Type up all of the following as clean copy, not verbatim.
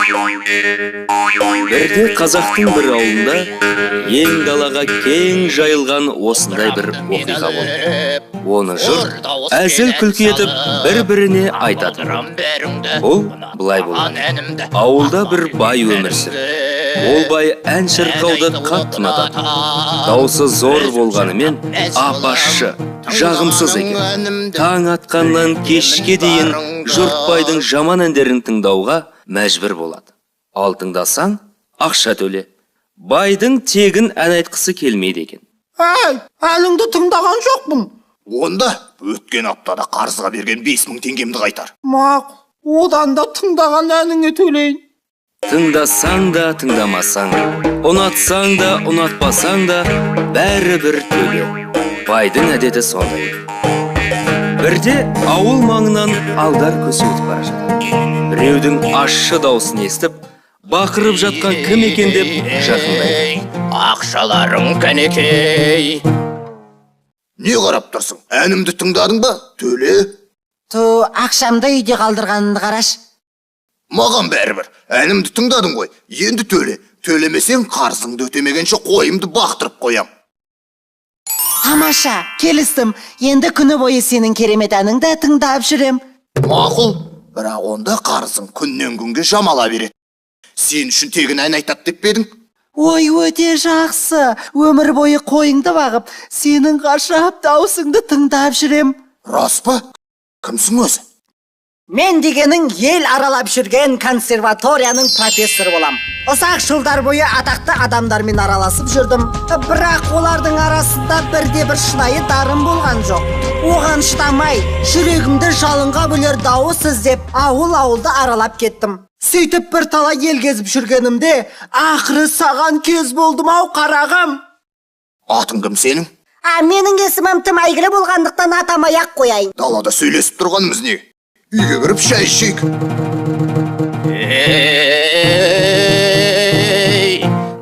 Бірде қазақтың бір ауылында ең далаға кең жайылған осындай бір оқиға болды. Оны жұрт әзіл күлкі етіп бір-біріне айтатын. Бұл былай болды. Ауылда бір бай өмір сүрді. Ол бай ән шырқауды қатты ұнатады. Даусы зор болғанымен апашшы, жағымсыз екен. Таң атқаннан кешке дейін жұрт байдың жаман әндерін тыңдауға мәжбүр болады. Ал тыңдасаң, ақша төле. Байдың тегін ән айтқысы келмейді екен. Әліңді тыңдаған жоқпын. Онда өткен аптада қарызға берген 5000 теңгемді қайтар. Мақұл, одан да тыңдаған әніңе төлейін. Тыңдасаң да, тыңдамасаң, ұнатсаң да, ұнатпасаң да, бәрі бір төле. Байдың әдеті сондай. Бірде ауыл маңынан алдар көсі өтіп бара жатыр. Біреудің ащы даусын естіп, бақырып жатқан кім екен деп жақындайды. Ақшаларың кәнекей. Не қарап тұрсың? Әнімді тыңдадың ба? Төле. Ақшамды үйде қалдырғанымды қараш. Маған бәрібір. Әнімді тыңдадың ғой. Енді төле. Төлемесең қарызыңды өтемегенше қойымды бақтырып қоям. Тамаша, келістім. Енді күні бойы сенің керемет әніңді тыңдап жүрем. Мақұл, бірақ онда қарызың күннен күнге жамала береді. Сен үшін тегін ән айтады деп пе едің? Ой, өте жақсы. Өмір бойы қойыңды бағып, сенің ғажап даусыңды тыңдап жүрем. Рас па? Кімсің өзі? Мен дегенің ел аралап жүрген консерваторияның профессоры болам. Ұзақ жылдар бойы атақты адамдармен араласып жүрдім. Бірақ олардың арасында бірде-бір шынайы дарын болған жоқ. Оған шыдамай, жүрегімді жалынға бөлер дауыс іздеп, ауыл-ауылды аралап кеттім. Сөйтіп бір талай ел кезіп жүргенімде, ақыры саған кез болдым ау, қарағым. Атың кім сенің? Менің есімім тым әйгілі болғандықтан атамай-ақ қояйын. Далада сөйлесіп тұрғанымыз не? Үйге кіріп шай ішейік.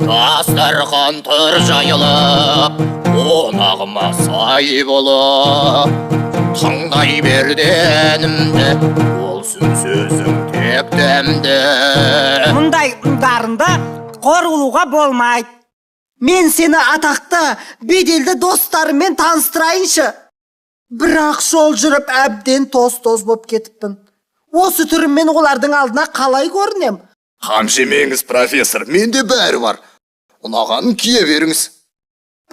Дастархан тұр жайылып, қонағыма сай болып, тыңдай берді әнімді, болсын сөзің тек дәмді. Мұндай дарынды қор қылуға болмайды. Мен сені атақты, беделді достарыммен таныстырайыншы. Бірақ жол жүріп әбден тоз-тоз боп кетіппін. Осы түріммен олардың алдына қалай көрінем? Қам жемеңіз, профессор, менде бәрі бар. Ұнағанын кие беріңіз.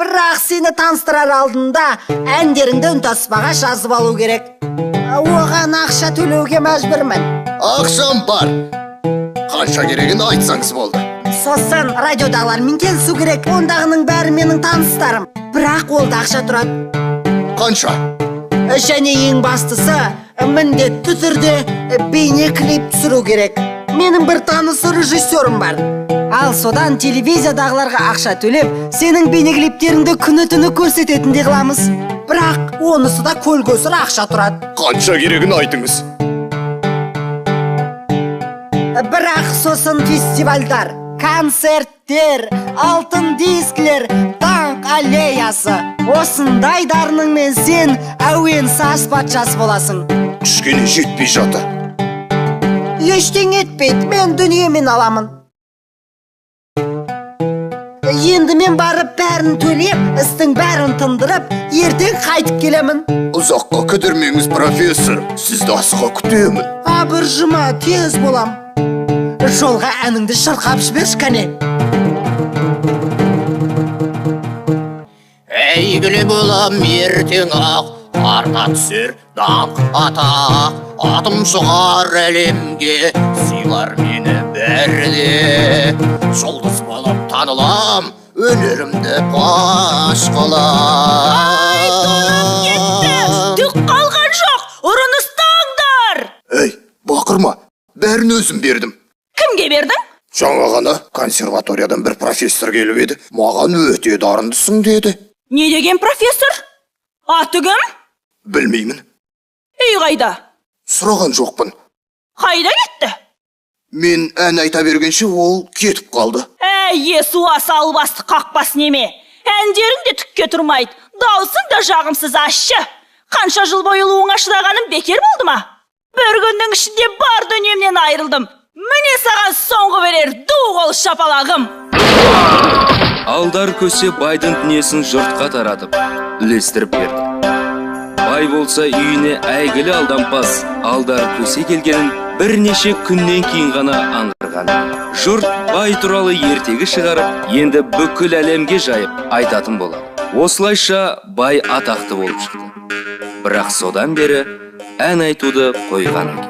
Бірақ сені таныстырар алдында әндеріңді үнтаспаға жазып алу керек. Оған ақша төлеуге мәжбүрмін. Ақшам бар. Қанша керегін айтсаңыз болды. Сосын радиодағылармен келісу керек. Ондағының бәрі менің таныстарым. Бірақ ол да ақша тұрады. Қанша? Және ең бастысы, міндетті түрде бейне клип түсіру керек. Менің бір танысы режиссерім бар. Ал содан телевизиядағыларға ақша төлеп, сенің бейне клиптеріңді күні-түні көрсететіндей қыламыз. Бірақ онысы да көл-көсір ақша тұрады. Қанша керегін айтыңыз. Бірақ сосын фестивальдар, концерттер, алтын дискілер, даңқ аллеясы. Осындай дарыныңмен сен әуен саз патшасы боласың. Кішкене жетпей жатыр. Ештеңе етпейді, мен дүниемен аламын. Енді мен барып бәрін төлеп, істің бәрін тындырып, ертең қайтып келемін. Ұзаққа кідірмеңіз, профессор. Сізді асыға күтемін. Бір жұма тез болам. Жолға әніңді шырқап жіберші кәне. Әйгілі болам ертең ақ, арта түсер даңқ атақ. Атым шығар әлемге, сыйлар мені бәріне. Жұлдыз болып танылам, өнерімді паш қылам. Ай, тұрып кетті! Түк қалған жоқ, ұрын ұстаңдар! Ей, бақырма, бәрін өзім бердім. Кімге бердің? Жаңа ғана консерваториядан бір профессор келіп еді. Маған өте дарындысың деді. Не деген профессор? Аты кім? Білмеймін. Үй қайда? Сұраған жоқпын. Қайда кетті? Мен ән айта бергенше ол кетіп қалды. Суасы албасты қақпас неме. Әндерің де түкке тұрмайды. Даусың да жағымсыз ащы. Қанша жыл бойы ұлуыңа шыдағаным бекер болды ма? Бір күннің ішінде бар дүниемнен айырылдым. Міне саған соңғы берер ду қол шапалағым. Алдар көсе байдың дүниесін жұртқа таратып, үлестіріп берді. Бай болса үйіне әйгілі алдампаз Алдар көсе келгенін бірнеше күннен кейін ғана аңғарған. Жұрт бай туралы ертегі шығарып, енді бүкіл әлемге жайып айтатын болады. Осылайша бай атақты болып шықты. Бірақ содан бері ән айтуды қойған екен.